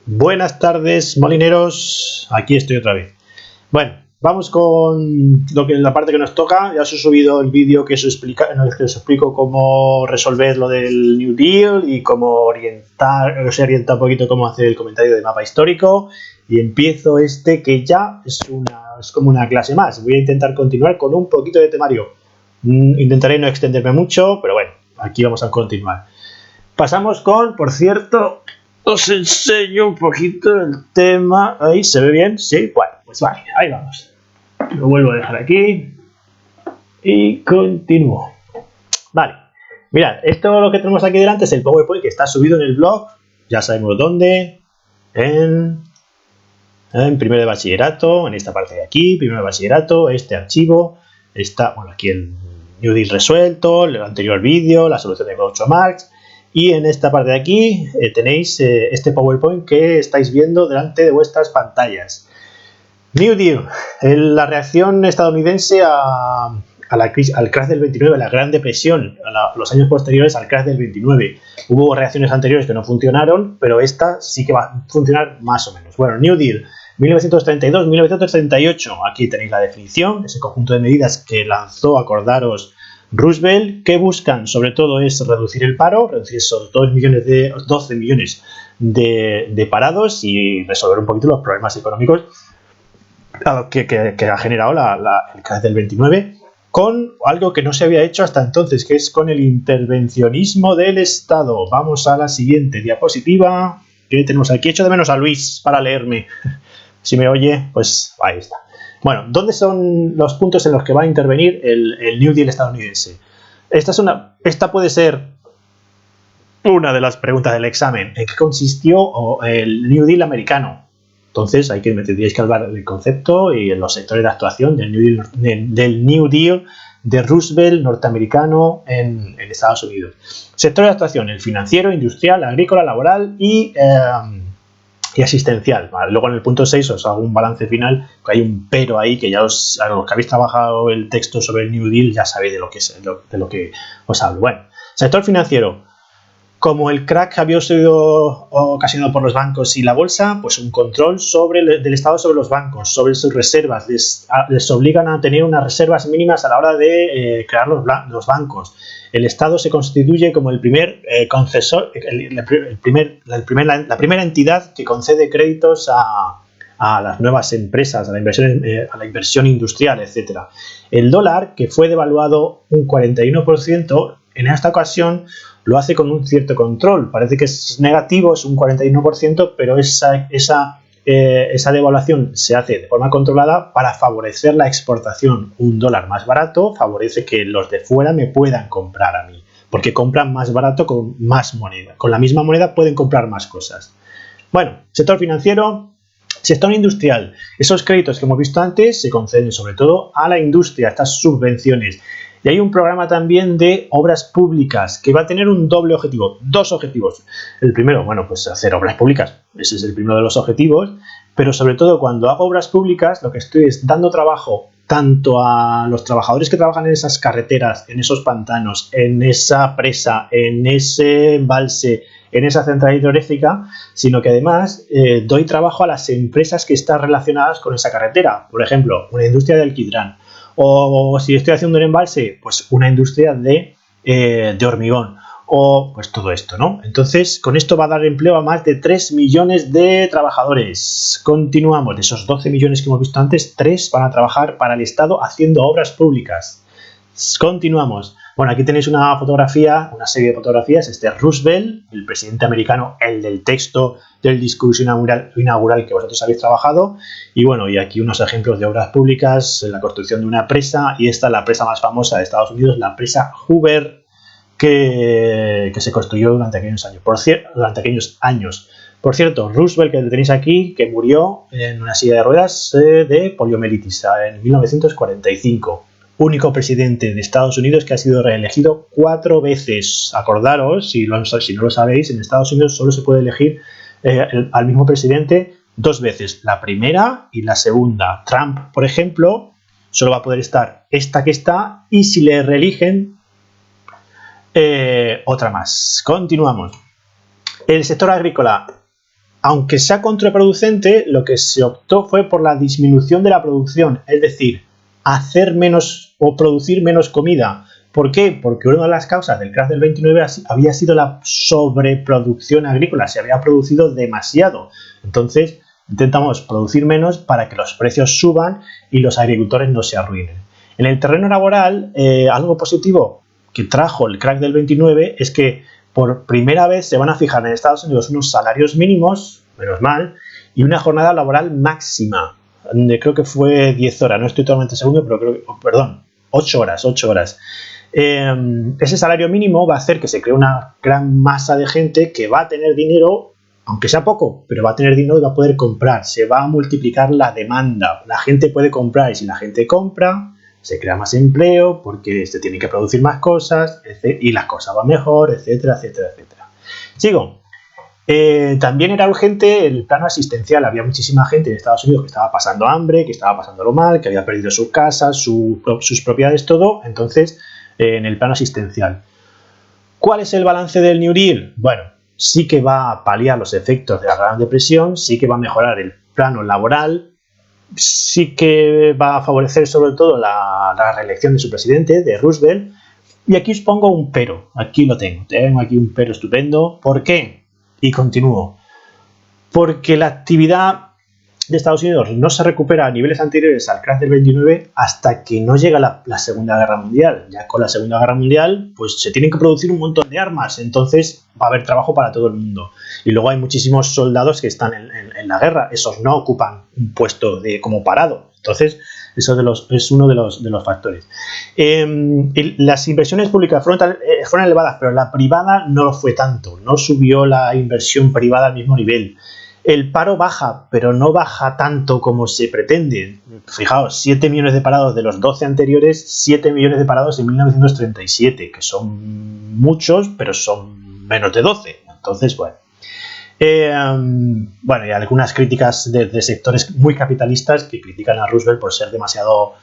Buenas tardes, molineros. Aquí estoy otra vez. Bueno, vamos con la parte que nos toca. Ya os he subido el vídeo que en el que os explico cómo resolver lo del New Deal y cómo os he orientado un poquito cómo hacer el comentario de mapa histórico. Y empiezo que ya es como una clase más. Voy a intentar continuar con un poquito de temario. Intentaré no extenderme mucho, pero bueno, aquí vamos a continuar. Pasamos con, por cierto, os enseño un poquito el tema. ¿Ahí se ve bien? Sí, bueno, pues vale, ahí vamos. Lo vuelvo a dejar aquí y continúo. Vale, mirad, esto lo que tenemos aquí delante es el PowerPoint que está subido en el blog. Ya sabemos dónde. En primero de bachillerato, en esta parte de aquí, primero de bachillerato, este archivo. Está, bueno, aquí el New Deal resuelto, el anterior vídeo, la solución de Groucho Marx. Y en esta parte de aquí tenéis este PowerPoint que estáis viendo delante de vuestras pantallas. New Deal, la reacción estadounidense al crash del 29, a la Gran Depresión, los años posteriores al crash del 29. Hubo reacciones anteriores que no funcionaron, pero esta sí que va a funcionar más o menos. Bueno, New Deal, 1932-1938. Aquí tenéis la definición, ese conjunto de medidas que lanzó, acordaros, Roosevelt, que buscan sobre todo es reducir el paro, reducir esos 12 millones de parados y resolver un poquito los problemas económicos que ha generado el crash del 29, con algo que no se había hecho hasta entonces, que es con el intervencionismo del Estado. Vamos a la siguiente diapositiva. ¿Qué tenemos aquí? Echo de menos a Luis para leerme. Si me oye, pues ahí está. Bueno, ¿dónde son los puntos en los que va a intervenir el New Deal estadounidense? Esta puede ser una de las preguntas del examen. ¿En qué consistió el New Deal americano? Entonces, me tendríais que hablar del concepto y en los sectores de actuación del New Deal de Roosevelt norteamericano en Estados Unidos. Sector de actuación: el financiero, industrial, agrícola, laboral y asistencial. Vale, luego en el punto 6 os hago un balance final, que hay un pero ahí que ya a los que habéis trabajado el texto sobre el New Deal ya sabéis de lo que os hablo. Bueno, sector financiero. Como el crack había sido ocasionado por los bancos y la bolsa, pues un control del Estado sobre los bancos, sobre sus reservas. Les obligan a tener unas reservas mínimas a la hora de crear los bancos. El Estado se constituye como el primer concesor, la primera entidad que concede créditos a las nuevas empresas, a la inversión industrial, etc. El dólar, que fue devaluado un 41%, en esta ocasión lo hace con un cierto control. Parece que es negativo, es un 41%, pero esa devaluación se hace de forma controlada para favorecer la exportación. Un dólar más barato favorece que los de fuera me puedan comprar a mí, porque compran más barato con más moneda. Con la misma moneda pueden comprar más cosas. Bueno, sector financiero. Sector industrial. Esos créditos que hemos visto antes se conceden sobre todo a la industria, estas subvenciones. Y hay un programa también de obras públicas que va a tener un doble objetivo, dos objetivos. El primero, bueno, pues hacer obras públicas. Ese es el primero de los objetivos. Pero sobre todo cuando hago obras públicas, lo que estoy es dando trabajo tanto a los trabajadores que trabajan en esas carreteras, en esos pantanos, en esa presa, en ese embalse, en esa central hidroeléctrica, sino que además doy trabajo a las empresas que están relacionadas con esa carretera. Por ejemplo, una industria de alquitrán. O si estoy haciendo un embalse, pues una industria de hormigón. O pues todo esto, ¿no? Entonces, con esto va a dar empleo a más de 3 millones de trabajadores. Continuamos. De esos 12 millones que hemos visto antes, 3 van a trabajar para el Estado haciendo obras públicas. Continuamos. Bueno, aquí tenéis una serie de fotografías. Este es Roosevelt, el presidente americano, el del texto del discurso inaugural que vosotros habéis trabajado. Y bueno, y aquí unos ejemplos de obras públicas, la construcción de una presa, y esta es la presa más famosa de Estados Unidos, la presa Hoover, que se construyó durante aquellos años. Por cierto, Roosevelt, que lo tenéis aquí, que murió en una silla de ruedas de poliomielitis en 1945. Único presidente de Estados Unidos que ha sido reelegido 4 veces. Acordaros, si no lo sabéis, en Estados Unidos solo se puede elegir al mismo presidente 2 veces. La primera y la segunda. Trump, por ejemplo, solo va a poder estar esta que está, y si le reeligen, otra más. Continuamos. El sector agrícola. aunque sea contraproducente, lo que se optó fue por la disminución de la producción, es decir, hacer menos o producir menos comida. ¿Por qué? Porque una de las causas del crash del 29 había sido la sobreproducción agrícola, se había producido demasiado. Entonces, intentamos producir menos para que los precios suban y los agricultores no se arruinen. En el terreno laboral, algo positivo que trajo el crash del 29 es que por primera vez se van a fijar en Estados Unidos unos salarios mínimos, menos mal, y una jornada laboral máxima. Creo que fue 10 horas, no estoy totalmente seguro, pero creo que, perdón, 8 horas. Ese salario mínimo va a hacer que se cree una gran masa de gente que va a tener dinero, aunque sea poco, pero va a tener dinero y va a poder comprar. Se va a multiplicar la demanda. La gente puede comprar y si la gente compra, se crea más empleo porque se tienen que producir más cosas y las cosas van mejor, etcétera. Sigo. También era urgente el plano asistencial. Había muchísima gente en Estados Unidos que estaba pasando hambre, que estaba pasándolo mal, que había perdido sus casas, sus propiedades, todo. Entonces, en el plano asistencial. ¿Cuál es el balance del New Deal? Bueno, sí que va a paliar los efectos de la Gran Depresión, sí que va a mejorar el plano laboral, sí que va a favorecer sobre todo la reelección de su presidente, de Roosevelt. Y aquí os pongo un pero. Aquí lo tengo. Tengo aquí un pero estupendo. ¿Por qué? Y continúo. Porque la actividad de Estados Unidos no se recupera a niveles anteriores al crash del 29 hasta que no llega la Segunda Guerra Mundial. Ya con la Segunda Guerra Mundial pues se tienen que producir un montón de armas, entonces va a haber trabajo para todo el mundo. Y luego hay muchísimos soldados que están en la guerra, esos no ocupan un puesto como parado. Entonces eso es uno de los factores. Las inversiones públicas fueron elevadas, pero la privada no lo fue tanto, no subió la inversión privada al mismo nivel. El paro baja, pero no baja tanto como se pretende. Fijaos, 7 millones de parados de los 12 anteriores, 7 millones de parados en 1937, que son muchos, pero son menos de 12. Entonces, bueno. Bueno, y algunas críticas de sectores muy capitalistas que critican a Roosevelt por ser demasiado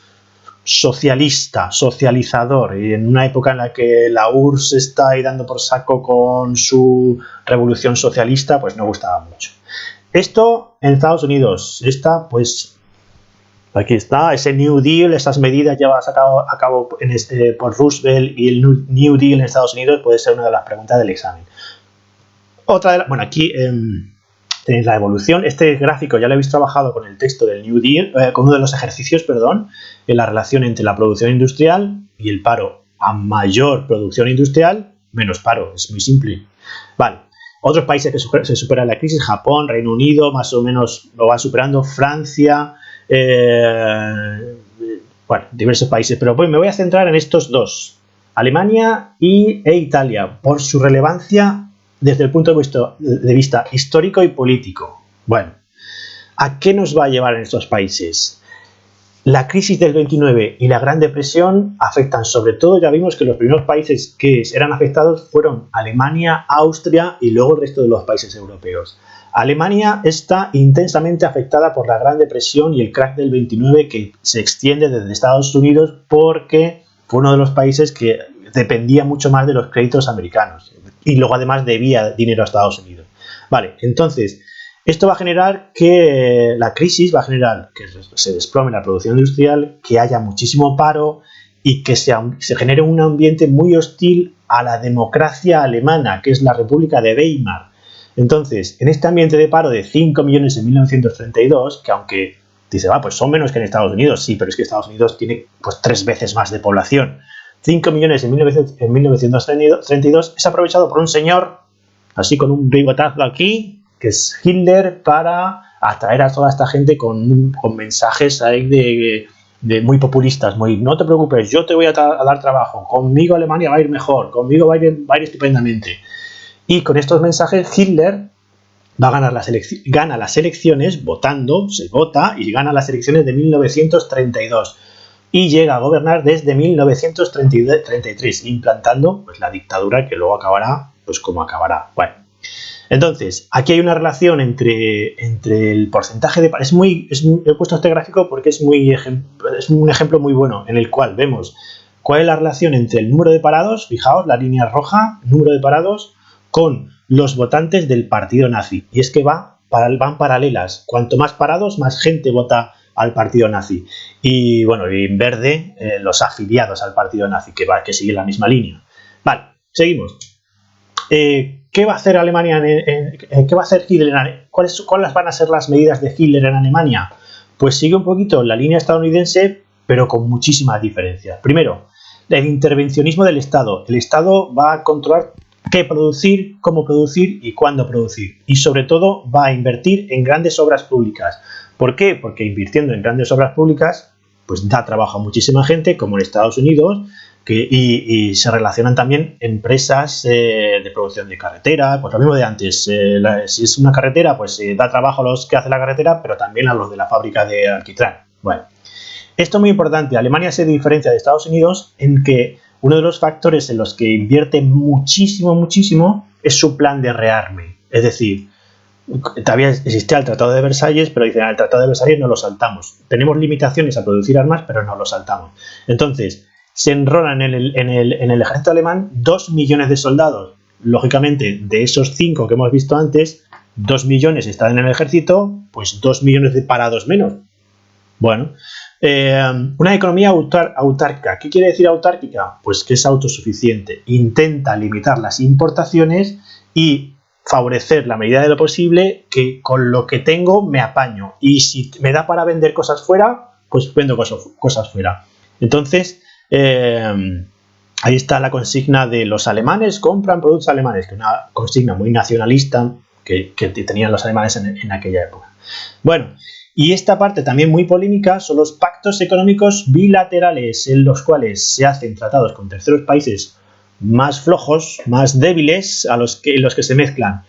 socialista, socializador, y en una época en la que la URSS está ahí dando por saco con su revolución socialista, pues no gustaba mucho. Esto en Estados Unidos, pues aquí está, ese New Deal, esas medidas llevadas a cabo por Roosevelt y el New Deal en Estados Unidos puede ser una de las preguntas del examen. Bueno, aquí tenéis la evolución. Este gráfico ya lo habéis trabajado con el texto del New Deal, con uno de los ejercicios, en la relación entre la producción industrial y el paro. A mayor producción industrial, menos paro. Es muy simple. Vale. Otros países que se superan la crisis, Japón, Reino Unido, más o menos lo va superando, Francia, bueno, diversos países. Pero pues me voy a centrar en estos dos, Alemania e Italia, por su relevancia desde el punto de vista histórico y político. Bueno, ¿a qué nos va a llevar en estos países? La crisis del 29 y la Gran Depresión afectan sobre todo, ya vimos que los primeros países que eran afectados fueron Alemania, Austria y luego el resto de los países europeos. Alemania está intensamente afectada por la Gran Depresión y el crash del 29 que se extiende desde Estados Unidos porque fue uno de los países que dependía mucho más de los créditos americanos y luego además debía dinero a Estados Unidos. Vale, entonces esto va a generar que la crisis va a generar que se desplome la producción industrial, que haya muchísimo paro y que se genere un ambiente muy hostil a la democracia alemana, que es la República de Weimar. Entonces, en este ambiente de paro de 5 millones en 1932, que aunque dice, pues son menos que en Estados Unidos, sí, pero es que Estados Unidos tiene pues 3 veces más de población. 5 millones en 1932 es aprovechado por un señor, así con un bigotazo aquí, que es Hitler, para atraer a toda esta gente con mensajes ahí de muy populistas, no te preocupes, yo te voy a dar trabajo, conmigo Alemania va a ir mejor, conmigo va a ir estupendamente. Y con estos mensajes Hitler va a ganar gana las elecciones votando, se vota y gana las elecciones de 1932 y llega a gobernar desde 1933, implantando pues la dictadura que luego acabará pues como acabará. Bueno, entonces, aquí hay una relación entre el porcentaje de paro. He puesto este gráfico porque es un ejemplo muy bueno en el cual vemos cuál es la relación entre el número de parados, fijaos, la línea roja, número de parados, con los votantes del partido nazi. Y es que va van paralelas. Cuanto más parados, más gente vota al partido nazi. Y bueno, y en verde, los afiliados al partido nazi, que siguen la misma línea. Vale, seguimos. ¿Qué va a hacer Alemania? ¿Qué va a hacer Hitler? ¿Cuáles van a ser las medidas de Hitler en Alemania? Pues sigue un poquito la línea estadounidense, pero con muchísimas diferencias. Primero, el intervencionismo del Estado. El Estado va a controlar qué producir, cómo producir y cuándo producir. Y sobre todo va a invertir en grandes obras públicas. ¿Por qué? Porque invirtiendo en grandes obras públicas, pues da trabajo a muchísima gente, como en Estados Unidos, y se relacionan también empresas de producción de carretera, pues lo mismo de antes. Si es una carretera, pues da trabajo a los que hacen la carretera, pero también a los de la fábrica de alquitrán. Bueno, esto es muy importante. Alemania se diferencia de Estados Unidos en que uno de los factores en los que invierte muchísimo es su plan de rearme. Es decir, todavía existía el Tratado de Versalles, pero dicen, el Tratado de Versalles no lo saltamos. Tenemos limitaciones a producir armas, pero no lo saltamos. Entonces, se enrolan en el ejército alemán 2 millones de soldados. Lógicamente, de esos 5 que hemos visto antes, 2 millones están en el ejército, pues 2 millones de parados menos. Bueno, una economía autárquica. ¿Qué quiere decir autárquica? Pues que es autosuficiente. Intenta limitar las importaciones y favorecer la medida de lo posible que con lo que tengo me apaño. Y si me da para vender cosas fuera, pues vendo cosas fuera. Entonces, ahí está la consigna de los alemanes compran productos alemanes, que es una consigna muy nacionalista que tenían los alemanes en aquella época. Bueno, y esta parte también muy polémica son los pactos económicos bilaterales, en los cuales se hacen tratados con terceros países más flojos, más débiles, en los que se mezclan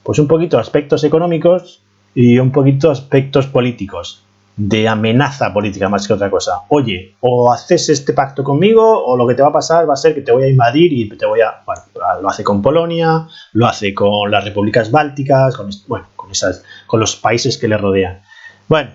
pues un poquito aspectos económicos y un poquito aspectos políticos, de amenaza política más que otra cosa. Oye, o haces este pacto conmigo o lo que te va a pasar va a ser que te voy a invadir y te voy a... Bueno, lo hace con Polonia, lo hace con las repúblicas bálticas, con los países que le rodean. Bueno,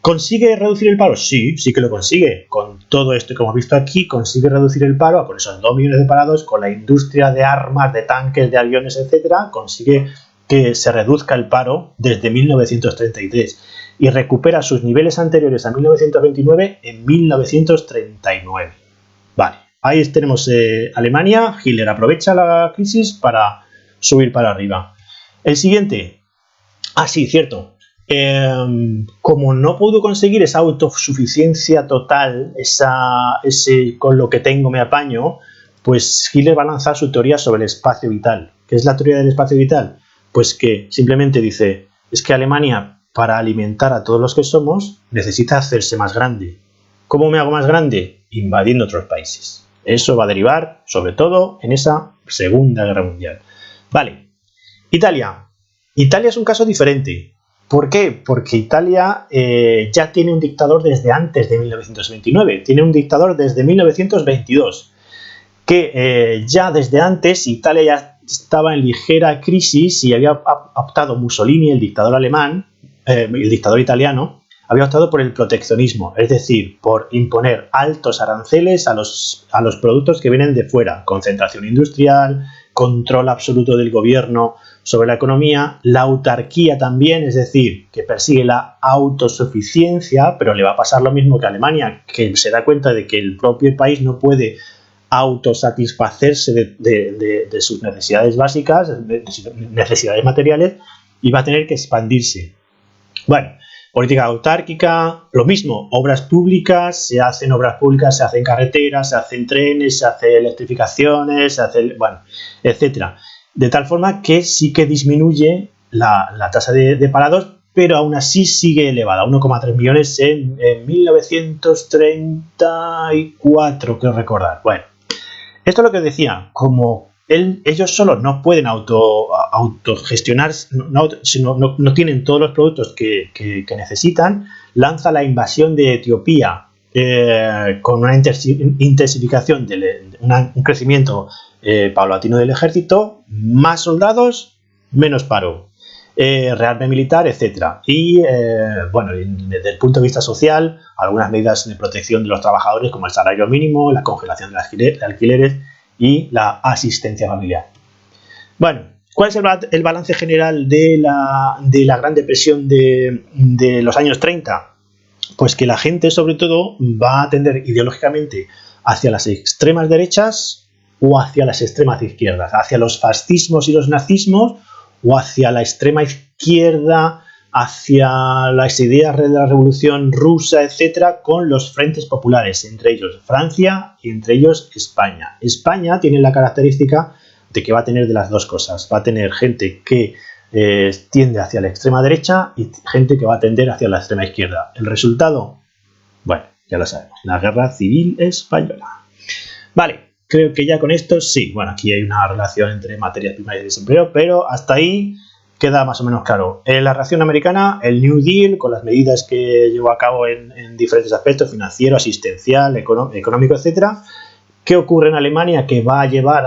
¿consigue reducir el paro? Sí que lo consigue. Con todo esto que hemos visto aquí, consigue reducir el paro con esos 2 millones de parados, con la industria de armas, de tanques, de aviones, etcétera, consigue que se reduzca el paro desde 1933 y recupera sus niveles anteriores a 1929 en 1939. Vale, ahí tenemos Alemania. Hitler aprovecha la crisis para subir para arriba. El siguiente. Sí, cierto. Como no pudo conseguir esa autosuficiencia total, con lo que tengo me apaño, pues Hitler va a lanzar su teoría sobre el espacio vital. ¿Qué es la teoría del espacio vital? Pues que simplemente dice, es que Alemania, para alimentar a todos los que somos, necesita hacerse más grande. ¿Cómo me hago más grande? Invadiendo otros países. Eso va a derivar, sobre todo, en esa Segunda Guerra Mundial. Vale, Italia. Italia es un caso diferente. ¿Por qué? Porque Italia ya tiene un dictador desde antes de 1929, tiene un dictador desde 1922, que ya desde antes Italia ya estaba en ligera crisis y había optado Mussolini, el dictador alemán, el dictador italiano, había optado por el proteccionismo, es decir, por imponer altos aranceles a los productos que vienen de fuera, concentración industrial, control absoluto del gobierno sobre la economía, la autarquía también, es decir, que persigue la autosuficiencia, pero le va a pasar lo mismo que a Alemania, que se da cuenta de que el propio país no puede autosatisfacerse de sus necesidades básicas, de sus necesidades materiales, y va a tener que expandirse. Bueno, política autárquica, lo mismo, obras públicas, se hacen carreteras, se hacen trenes, se hacen electrificaciones, etcétera. De tal forma que sí que disminuye la tasa de parados, pero aún así sigue elevada, 1,3 millones en 1934, quiero recordar. Bueno, esto es lo que decía, como ellos solos no pueden autogestionar, no tienen todos los productos que necesitan, lanza la invasión de Etiopía con una intensificación, un crecimiento paulatino del ejército, más soldados, menos paro, rearme militar, etcétera. Y desde el punto de vista social, algunas medidas de protección de los trabajadores, como el salario mínimo, la congelación de alquileres y la asistencia familiar. Bueno, ¿Cuál es el balance general de la Gran Depresión de los años 30? Pues que la gente, sobre todo, va a tender ideológicamente hacia las extremas derechas o hacia las extremas izquierdas, hacia los fascismos y los nazismos o hacia la extrema izquierda, hacia las ideas de la Revolución Rusa, etcétera, con los frentes populares, entre ellos Francia y entre ellos España. España tiene la característica de que va a tener de las dos cosas. Va a tener gente que tiende hacia la extrema derecha y gente que va a tender hacia la extrema izquierda. ¿El resultado? Bueno, ya lo sabemos. La Guerra Civil Española. Vale, creo que ya con esto sí. Bueno, aquí hay una relación entre materias primas y desempleo, pero hasta ahí queda más o menos claro. En la reacción americana, el New Deal, con las medidas que llevó a cabo en diferentes aspectos, financiero, asistencial, económico, etcétera. ¿Qué ocurre en Alemania que va a llevar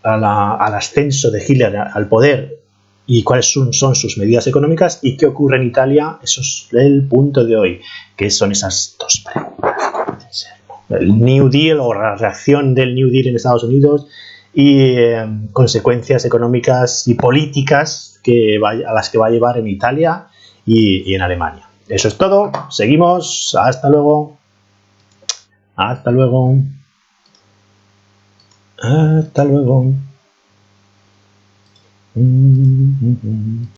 al ascenso de Hitler al poder y cuáles son sus medidas económicas? ¿Y qué ocurre en Italia? Eso es el punto de hoy, que son esas dos preguntas. El New Deal o la reacción del New Deal en Estados Unidos y consecuencias económicas y políticas a las que va a llevar en Italia y en Alemania. Eso es todo. Seguimos. Hasta luego. Hasta luego. Hasta luego.